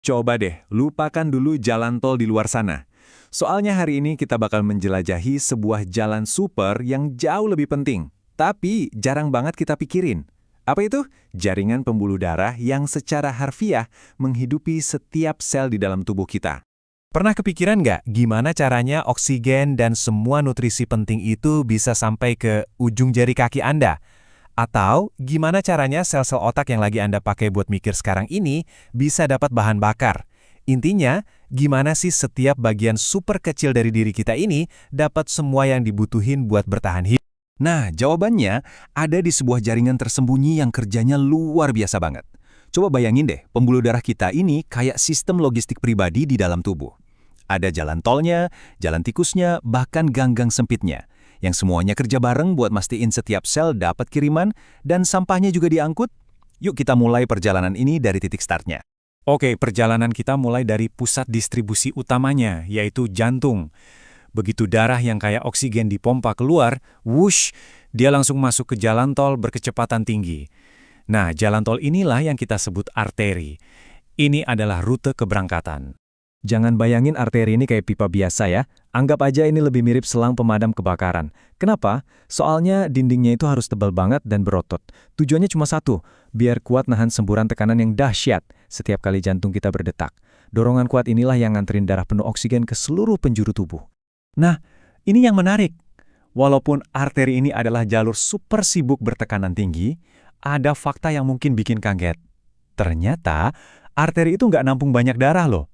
Coba deh, lupakan dulu jalan tol di luar sana. Soalnya hari ini kita bakal menjelajahi sebuah jalan super yang jauh lebih penting. Tapi jarang banget kita pikirin. Apa itu? Jaringan pembuluh darah yang secara harfiah menghidupi setiap sel di dalam tubuh kita. Pernah kepikiran nggak gimana caranya oksigen dan semua nutrisi penting itu bisa sampai ke ujung jari kaki Anda? Atau gimana caranya sel-sel otak yang lagi Anda pakai buat mikir sekarang ini bisa dapat bahan bakar? Intinya, gimana sih setiap bagian super kecil dari diri kita ini dapat semua yang dibutuhin buat bertahan hidup? Nah, jawabannya ada di sebuah jaringan tersembunyi yang kerjanya luar biasa banget. Coba bayangin deh, pembuluh darah kita ini kayak sistem logistik pribadi di dalam tubuh. Ada jalan tolnya, jalan tikusnya, bahkan ganggang sempitnya. Yang semuanya kerja bareng buat mastiin setiap sel dapat kiriman dan sampahnya juga diangkut. Yuk kita mulai perjalanan ini dari titik startnya. Oke, perjalanan kita mulai dari pusat distribusi utamanya, yaitu jantung. Begitu darah yang kayak oksigen dipompa keluar, wush, dia langsung masuk ke jalan tol berkecepatan tinggi. Nah, jalan tol inilah yang kita sebut arteri. Ini adalah rute keberangkatan. Jangan bayangin arteri ini kayak pipa biasa ya. Anggap aja ini lebih mirip selang pemadam kebakaran. Kenapa? Soalnya dindingnya itu harus tebal banget dan berotot. Tujuannya cuma satu, biar kuat nahan semburan tekanan yang dahsyat setiap kali jantung kita berdetak. Dorongan kuat inilah yang nganterin darah penuh oksigen ke seluruh penjuru tubuh. Nah, ini yang menarik. Walaupun arteri ini adalah jalur super sibuk bertekanan tinggi, ada fakta yang mungkin bikin kaget. Ternyata, arteri itu nggak nampung banyak darah loh.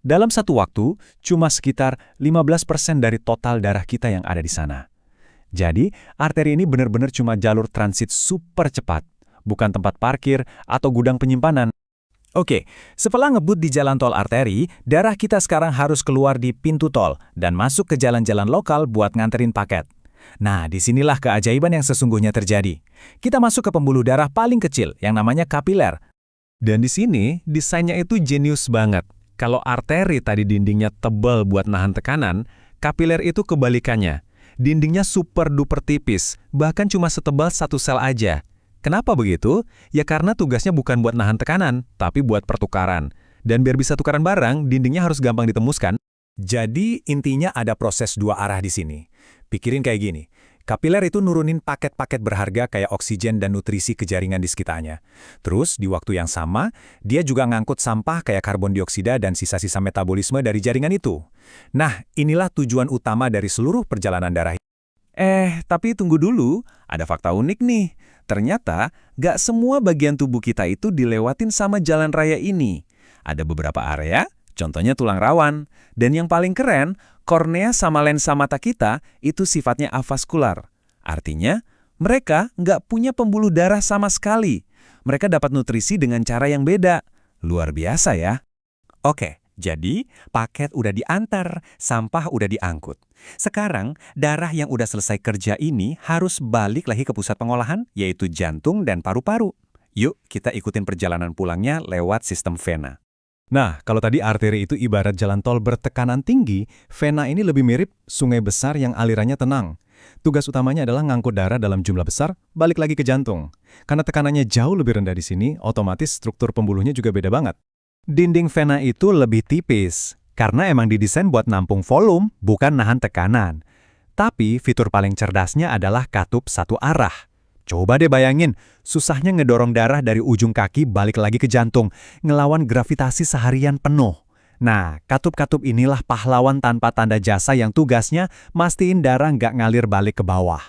Dalam satu waktu, cuma sekitar 15% dari total darah kita yang ada di sana. Jadi, arteri ini benar-benar cuma jalur transit super cepat, bukan tempat parkir atau gudang penyimpanan. Oke, setelah ngebut di jalan tol arteri, darah kita sekarang harus keluar di pintu tol dan masuk ke jalan-jalan lokal buat nganterin paket. Nah, disinilah keajaiban yang sesungguhnya terjadi. Kita masuk ke pembuluh darah paling kecil, yang namanya kapiler. Dan di sini, desainnya itu jenius banget. Kalau arteri tadi dindingnya tebal buat nahan tekanan, kapiler itu kebalikannya. Dindingnya super duper tipis, bahkan cuma setebal satu sel aja. Kenapa begitu? Ya karena tugasnya bukan buat nahan tekanan, tapi buat pertukaran. Dan biar bisa tukaran barang, dindingnya harus gampang ditembus kan? Jadi intinya ada proses dua arah di sini. Pikirin kayak gini. Kapiler itu nurunin paket-paket berharga kayak oksigen dan nutrisi ke jaringan di sekitarnya. Terus, di waktu yang sama, dia juga ngangkut sampah kayak karbon dioksida dan sisa-sisa metabolisme dari jaringan itu. Nah, inilah tujuan utama dari seluruh perjalanan darah. Tapi tunggu dulu, ada fakta unik nih. Ternyata, gak semua bagian tubuh kita itu dilewatin sama jalan raya ini. Ada beberapa area, contohnya tulang rawan. Dan yang paling keren, kornea sama lensa mata kita itu sifatnya avaskular. Artinya, mereka nggak punya pembuluh darah sama sekali. Mereka dapat nutrisi dengan cara yang beda. Luar biasa ya. Oke, jadi paket udah diantar, sampah udah diangkut. Sekarang, darah yang udah selesai kerja ini harus balik lagi ke pusat pengolahan, yaitu jantung dan paru-paru. Yuk, kita ikutin perjalanan pulangnya lewat sistem vena. Nah, kalau tadi arteri itu ibarat jalan tol bertekanan tinggi, vena ini lebih mirip sungai besar yang alirannya tenang. Tugas utamanya adalah ngangkut darah dalam jumlah besar, balik lagi ke jantung. Karena tekanannya jauh lebih rendah di sini, otomatis struktur pembuluhnya juga beda banget. Dinding vena itu lebih tipis, karena emang didesain buat nampung volume, bukan nahan tekanan. Tapi fitur paling cerdasnya adalah katup satu arah. Coba deh bayangin, susahnya ngedorong darah dari ujung kaki balik lagi ke jantung, ngelawan gravitasi seharian penuh. Nah, katup-katup inilah pahlawan tanpa tanda jasa yang tugasnya mastiin darah nggak ngalir balik ke bawah.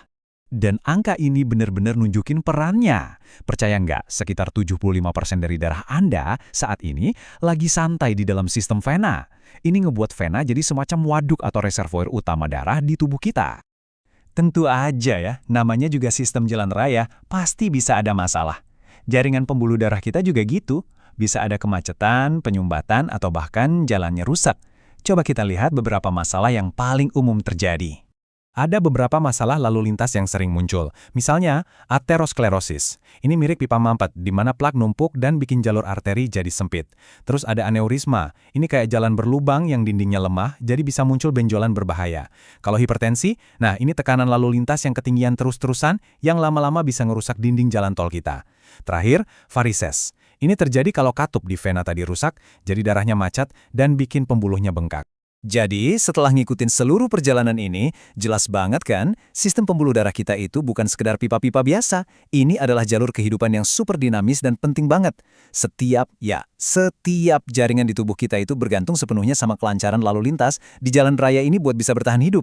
Dan angka ini benar-benar nunjukin perannya. Percaya nggak, sekitar 75% dari darah Anda saat ini lagi santai di dalam sistem vena. Ini ngebuat vena jadi semacam waduk atau reservoir utama darah di tubuh kita. Tentu aja ya, namanya juga sistem jalan raya, pasti bisa ada masalah. Jaringan pembuluh darah kita juga gitu, bisa ada kemacetan, penyumbatan, atau bahkan jalannya rusak. Coba kita lihat beberapa masalah yang paling umum terjadi. Ada beberapa masalah lalu lintas yang sering muncul. Misalnya, aterosklerosis. Ini mirip pipa mampet, di mana plak numpuk dan bikin jalur arteri jadi sempit. Terus ada aneurisma. Ini kayak jalan berlubang yang dindingnya lemah, jadi bisa muncul benjolan berbahaya. Kalau hipertensi, nah ini tekanan lalu lintas yang ketinggian terus-terusan, yang lama-lama bisa ngerusak dinding jalan tol kita. Terakhir, varises. Ini terjadi kalau katup di vena tadi rusak, jadi darahnya macet dan bikin pembuluhnya bengkak. Jadi, setelah ngikutin seluruh perjalanan ini, jelas banget kan, sistem pembuluh darah kita itu bukan sekedar pipa-pipa biasa. Ini adalah jalur kehidupan yang super dinamis dan penting banget. Setiap jaringan di tubuh kita itu bergantung sepenuhnya sama kelancaran lalu lintas di jalan raya ini buat bisa bertahan hidup.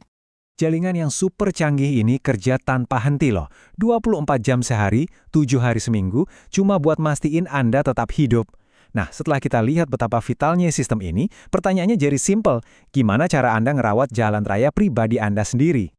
Jaringan yang super canggih ini kerja tanpa henti loh. 24 jam sehari, 7 hari seminggu, cuma buat mastiin Anda tetap hidup. Nah, setelah kita lihat betapa vitalnya sistem ini, pertanyaannya jadi simple. Gimana cara Anda ngerawat jalan raya pribadi Anda sendiri?